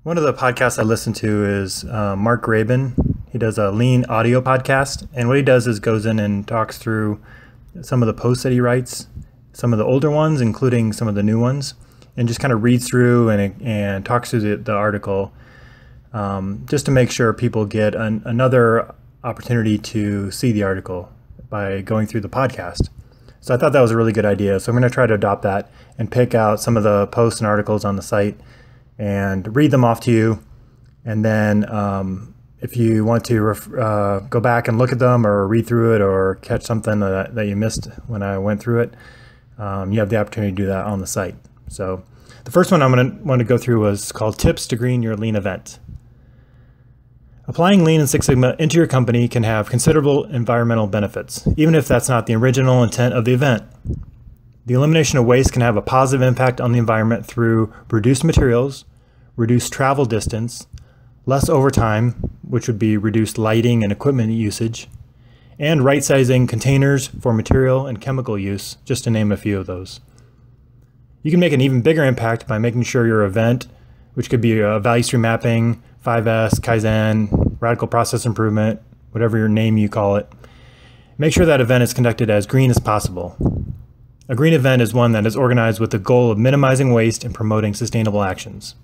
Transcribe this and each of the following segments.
One of the podcasts I listen to is Mark Graban. He does a lean audio podcast. And what he does is goes in and talks through some of the posts that he writes, some of the older ones, including some of the new ones, and just kind of reads through and talks through the article just to make sure people get another opportunity to see the article by going through the podcast. So I thought that was a really good idea. So I'm going to try to adopt that and pick out some of the posts and articles on the site and read them off to you. And then if you want to go back and look at them or read through it or catch something that you missed when I went through it, you have the opportunity to do that on the site. So the first one I'm going to want to go through was called Tips to Green Your Lean Event. Applying Lean and Six Sigma into your company can have considerable environmental benefits, even if that's not the original intent of the event. The elimination of waste can have a positive impact on the environment through reduced materials, reduced travel distance, less overtime, which would be reduced lighting and equipment usage, and right-sizing containers for material and chemical use, just to name a few of those. You can make an even bigger impact by making sure your event, which could be value stream mapping, 5S, Kaizen, radical process improvement, whatever your name you call it, make sure that event is conducted as green as possible. A green event is one that is organized with the goal of minimizing waste and promoting sustainable actions.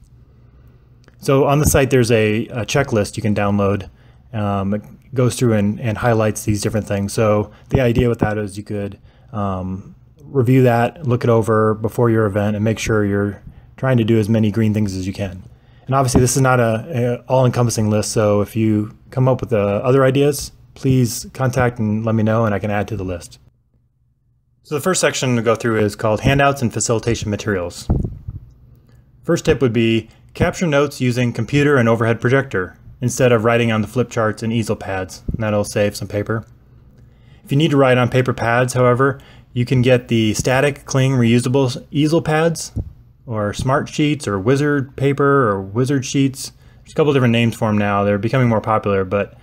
So on the site, there's a checklist you can download. It goes through and highlights these different things. So the idea with that is you could review that, look it over before your event, and make sure you're trying to do as many green things as you can. And obviously, this is not a all-encompassing list. So if you come up with other ideas, please contact and let me know, and I can add to the list. So the first section to go through is called Handouts and Facilitation Materials. First tip would be capture notes using computer and overhead projector instead of writing on the flip charts and easel pads. And that'll save some paper. If you need to write on paper pads, however, you can get the static cling reusable easel pads or smart sheets or wizard paper or wizard sheets. There's a couple different names for them now. They're becoming more popular, but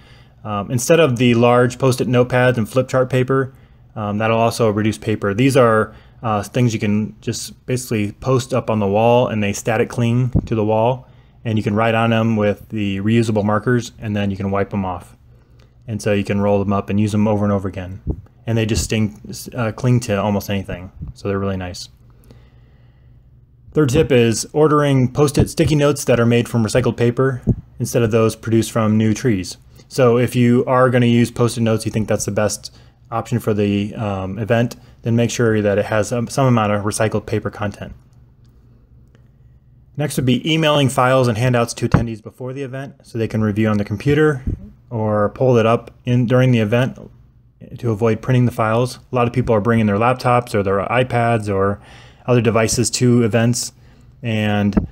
instead of the large post-it notepads and flip chart paper, that'll also reduce paper. These are things you can just basically post up on the wall and they static cling to the wall, and you can write on them with the reusable markers, and then you can wipe them off. And so you can roll them up and use them over and over again. And they just cling to almost anything. So they're really nice. Third tip is ordering post-it sticky notes that are made from recycled paper instead of those produced from new trees. So if you are going to use post-it notes, you think that's the best option for the event, then make sure that it has some amount of recycled paper content. Next would be emailing files and handouts to attendees before the event so they can review on the computer or pull it up during the event to avoid printing the files. A lot of people are bringing their laptops or their iPads or other devices to events, and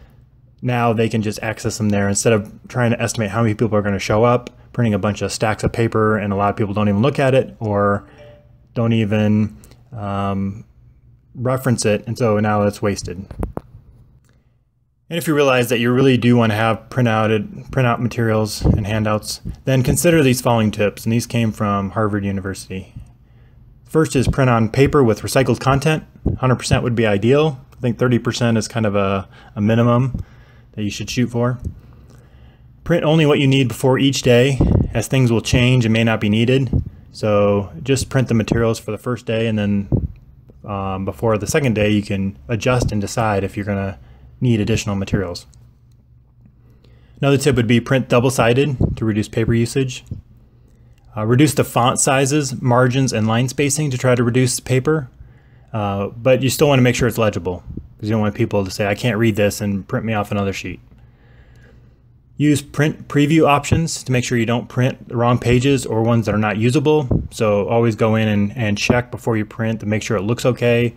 now they can just access them there instead of trying to estimate how many people are going to show up, printing a bunch of stacks of paper, and a lot of people don't even look at it or don't even reference it, and so now it's wasted. And if you realize that you really do want to have printout materials and handouts, then consider these following tips, and these came from Harvard University. First is print on paper with recycled content. 100% would be ideal. I think 30% is kind of a minimum that you should shoot for. Print only what you need before each day, as things will change and may not be needed. So just print the materials for the first day, and then before the second day you can adjust and decide if you're going to need additional materials. Another tip would be print double-sided to reduce paper usage. Reduce the font sizes, margins, and line spacing to try to reduce paper, but you still want to make sure it's legible because you don't want people to say, I can't read this, and print me off another sheet. Use print preview options to make sure you don't print the wrong pages or ones that are not usable. So always go in and check before you print to make sure it looks okay.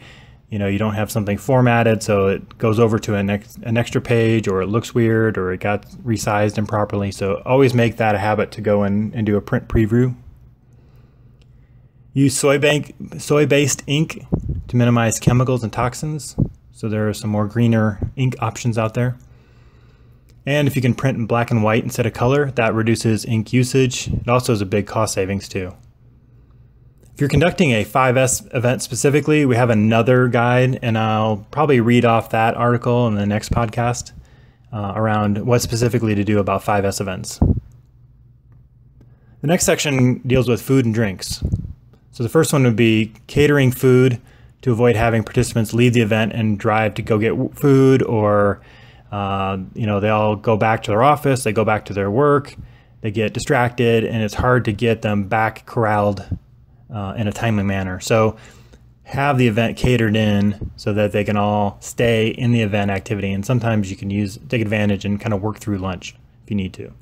You know, you don't have something formatted so it goes over to an extra page, or it looks weird, or it got resized improperly. So always make that a habit to go in and do a print preview. Use soy-based ink to minimize chemicals and toxins. So there are some more greener ink options out there. And if you can print in black and white instead of color, that reduces ink usage. It also is a big cost savings too. If you're conducting a 5S event specifically, we have another guide, and I'll probably read off that article in the next podcast. around what specifically to do about 5S events. The next section deals with food and drinks. So the first one would be catering food to avoid having participants leave the event and drive to go get food, or they all go back to their office, they go back to their work, they get distracted, and it's hard to get them back corralled in a timely manner. So have the event catered in so that they can all stay in the event activity, and sometimes you can take advantage and kind of work through lunch if you need to.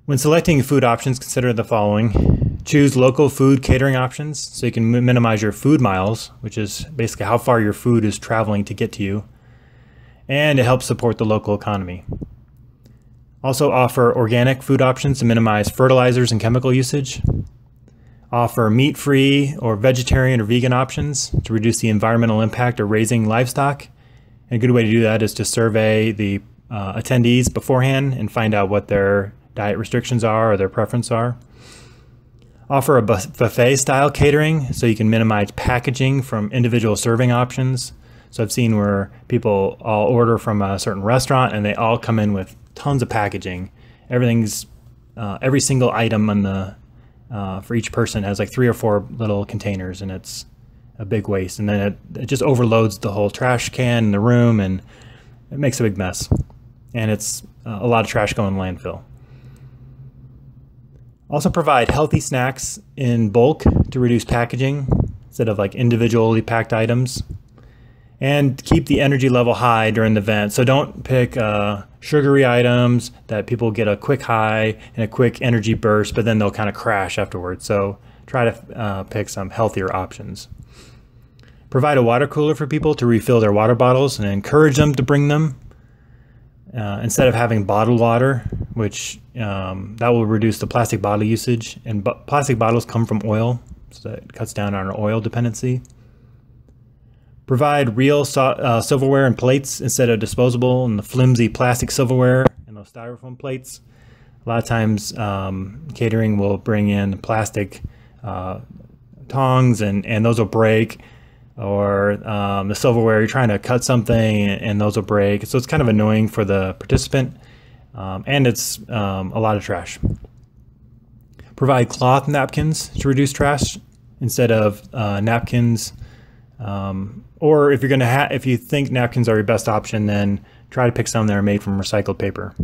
When selecting food options, consider the following. Choose local food catering options so you can minimize your food miles, which is basically how far your food is traveling to get to you, and it helps support the local economy. Also offer organic food options to minimize fertilizers and chemical usage. Offer meat-free or vegetarian or vegan options to reduce the environmental impact of raising livestock. And a good way to do that is to survey the attendees beforehand and find out what their diet restrictions are or their preference are. Offer a buffet-style catering so you can minimize packaging from individual serving options. So I've seen where people all order from a certain restaurant and they all come in with tons of packaging. Everything's every single item on the for each person has like 3 or 4 little containers, and it's a big waste. And then it just overloads the whole trash can in the room, and it makes a big mess. And it's a lot of trash going in landfill. Also provide healthy snacks in bulk to reduce packaging instead of like individually packed items. And keep the energy level high during the event. So don't pick sugary items that people get a quick high and a quick energy burst, but then they'll kind of crash afterwards. So try to pick some healthier options. Provide a water cooler for people to refill their water bottles and encourage them to bring them instead of having bottled water, which that will reduce the plastic bottle usage. And plastic bottles come from oil, so that cuts down on our oil dependency. Provide real silverware and plates instead of disposable and the flimsy plastic silverware and those styrofoam plates. A lot of times catering will bring in plastic tongs and those will break, or the silverware, you're trying to cut something and those will break. So it's kind of annoying for the participant, and it's a lot of trash. Provide cloth napkins to reduce trash instead of napkins. Or if you're if you think napkins are your best option, then try to pick some that are made from recycled paper.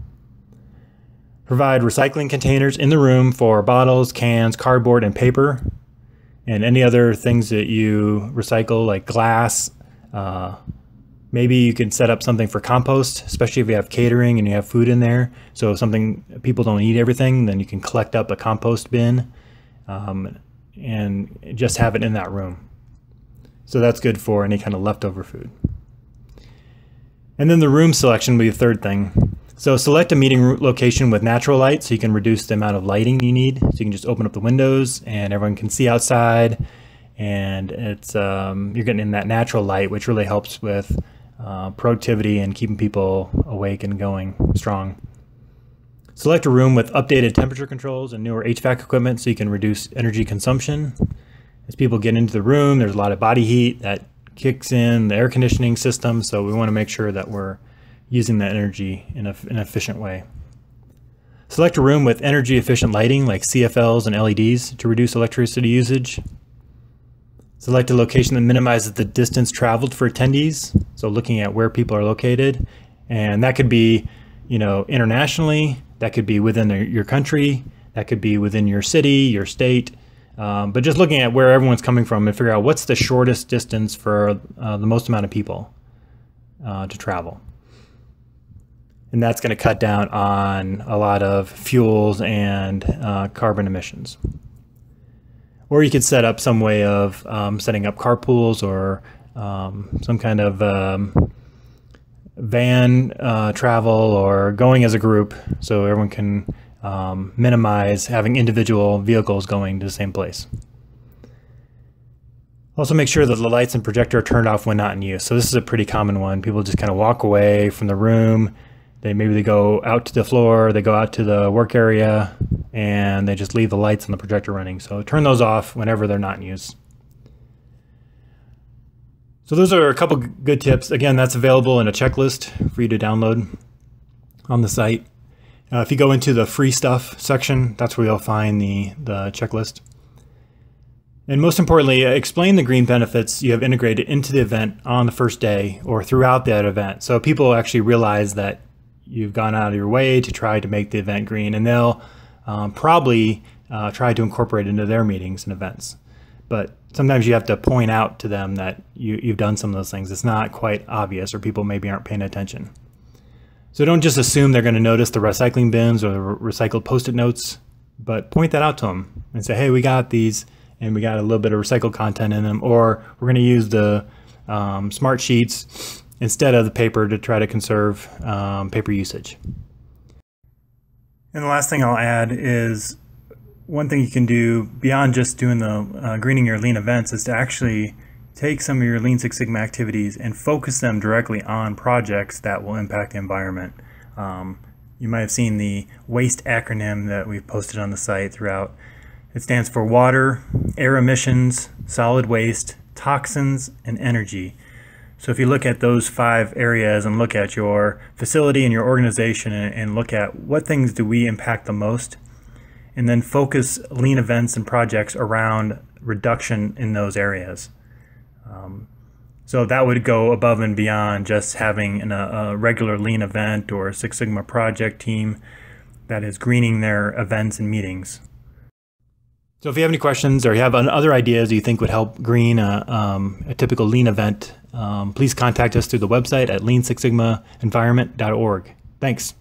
Provide recycling containers in the room for bottles, cans, cardboard, and paper, and any other things that you recycle, like glass. Maybe you can set up something for compost, especially if you have catering and you have food in there. So if people don't eat everything, then you can collect up a compost bin and just have it in that room. So that's good for any kind of leftover food. And then the room selection will be the third thing. So select a meeting location with natural light so you can reduce the amount of lighting you need. So you can just open up the windows and everyone can see outside, and it's you're getting in that natural light, which really helps with productivity and keeping people awake and going strong. Select a room with updated temperature controls and newer HVAC equipment so you can reduce energy consumption. As people get into the room, there's a lot of body heat that kicks in the air conditioning system, so we want to make sure that we're using that energy in an efficient way. Select a room with energy efficient lighting like CFLs and LEDs to reduce electricity usage. Select a location that minimizes the distance traveled for attendees, so looking at where people are located, and that could be, internationally, that could be within your country, that could be within your city, your state. But just looking at where everyone's coming from and figure out what's the shortest distance for the most amount of people to travel. And that's going to cut down on a lot of fuels and carbon emissions. Or you could set up some way of setting up carpools or some kind of van travel or going as a group so everyone can minimize having individual vehicles going to the same place. Also make sure that the lights and projector are turned off when not in use. So this is a pretty common one. People just kind of walk away from the room. Maybe they go out to the floor, they go out to the work area, and they just leave the lights and the projector running. So turn those off whenever they're not in use. So those are a couple good tips. Again, that's available in a checklist for you to download on the site. If you go into the free stuff section, that's where you'll find the checklist. And most importantly, explain the green benefits you have integrated into the event on the first day or throughout that event. So people actually realize that you've gone out of your way to try to make the event green, and they'll probably try to incorporate it into their meetings and events. But sometimes you have to point out to them that you've done some of those things. It's not quite obvious, or people maybe aren't paying attention. So don't just assume they're going to notice the recycling bins or the recycled Post-it notes, but point that out to them and say, hey, we got these and we got a little bit of recycled content in them, or we're going to use the smart sheets instead of the paper to try to conserve paper usage. And the last thing I'll add is one thing you can do beyond just doing the greening your lean events is to actually take some of your Lean Six Sigma activities and focus them directly on projects that will impact the environment. You might have seen the WASTE acronym that we've posted on the site throughout. It stands for water, air emissions, solid waste, toxins, and energy. So if you look at those 5 areas and look at your facility and your organization and look at what things do we impact the most, and then focus lean events and projects around reduction in those areas. So that would go above and beyond just having a regular lean event or a Six Sigma project team that is greening their events and meetings. So if you have any questions or you have other ideas you think would help green a typical lean event, please contact us through the website at leansixsigmaenvironment.org. Thanks.